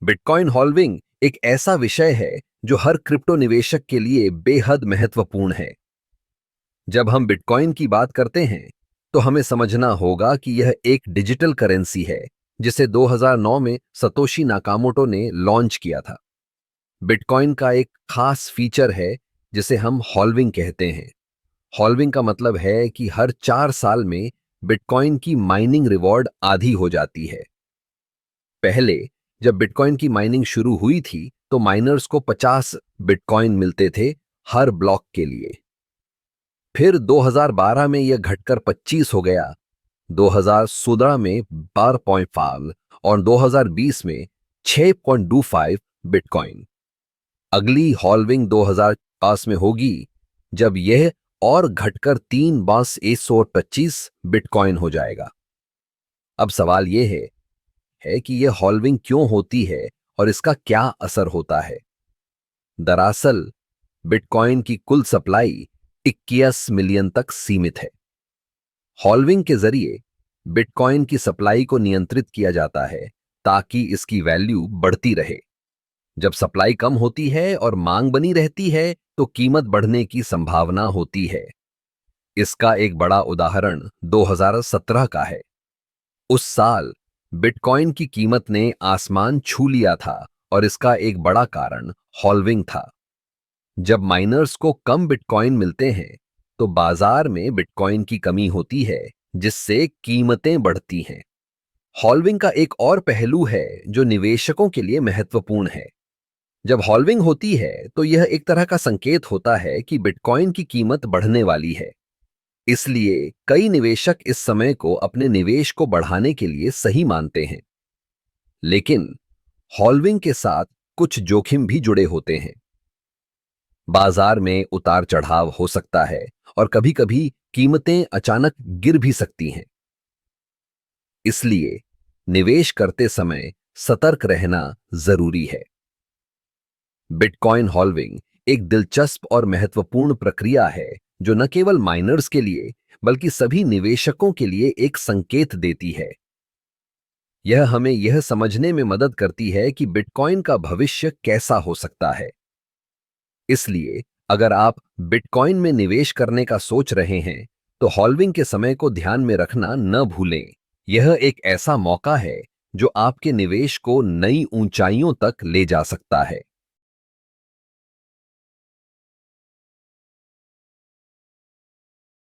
Bitcoin halving एक ऐसा विषय है जो हर क्रिप्टो निवेशक के लिए बेहद महत्वपूर्ण है। जब हम बिटकॉइन की बात करते हैं तो हमें समझना होगा कि यह एक डिजिटल करेंसी है जिसे 2009 में सतोशी नाकामोटो ने लॉन्च किया था। बिटकॉइन का एक खास फीचर है जिसे हम हॉल्विंग कहते हैं। हॉल्विंग का मतलब है कि हर 4 साल में बिटकॉइन की माइनिंग रिवॉर्ड आधी हो जाती है। पहले जब बिटकॉइन की माइनिंग शुरू हुई थी तो माइनर्स को 50 बिटकॉइन मिलते थे हर ब्लॉक के लिए। फिर 2012 में यह घटकर 25 हो गया, 2016 में 12.5 और 2020 में 6.25 बिटकॉइन। अगली हॉल्विंग 2050 में होगी जब यह और घटकर 3,125 बिटकॉइन हो जाएगा। अब सवाल यह है कि यह हॉल्विंग क्यों होती है और इसका क्या असर होता है। दरअसल बिटकॉइन की कुल सप्लाई 21 मिलियन तक सीमित है। हॉल्विंग के जरिए बिटकॉइन की सप्लाई को नियंत्रित किया जाता है ताकि इसकी वैल्यू बढ़ती रहे। जब सप्लाई कम होती है और मांग बनी रहती है तो कीमत बढ़ने की संभावना होती है। इसका एक बड़ा उदाहरण 2017 का है। उस साल बिटकॉइन की कीमत ने आसमान छू लिया था और इसका एक बड़ा कारण हॉल्विंग था। जब माइनर्स को कम बिटकॉइन मिलते हैं तो बाजार में बिटकॉइन की कमी होती है जिससे कीमतें बढ़ती हैं। हॉल्विंग का एक और पहलू है जो निवेशकों के लिए महत्वपूर्ण है। जब हॉल्विंग होती है तो यह एक तरह का संकेत होता है कि बिटकॉइन की कीमत बढ़ने वाली है। इसलिए कई निवेशक इस समय को अपने निवेश को बढ़ाने के लिए सही मानते हैं। लेकिन हॉल्विंग के साथ कुछ जोखिम भी जुड़े होते हैं। बाजार में उतार चढ़ाव हो सकता है और कभी-कभी कीमतें अचानक गिर भी सकती हैं। इसलिए निवेश करते समय सतर्क रहना जरूरी है। बिटकॉइन हॉल्विंग एक दिलचस्प और महत्वपूर्ण प्रक्रिया है जो न केवल माइनर्स के लिए बल्कि सभी निवेशकों के लिए एक संकेत देती है। यह हमें यह समझने में मदद करती है कि बिटकॉइन का भविष्य कैसा हो सकता है। इसलिए अगर आप बिटकॉइन में निवेश करने का सोच रहे हैं तो हॉल्विंग के समय को ध्यान में रखना न भूलें। यह एक ऐसा मौका है जो आपके निवेश को नई ऊंचाइयों तक ले जा सकता है।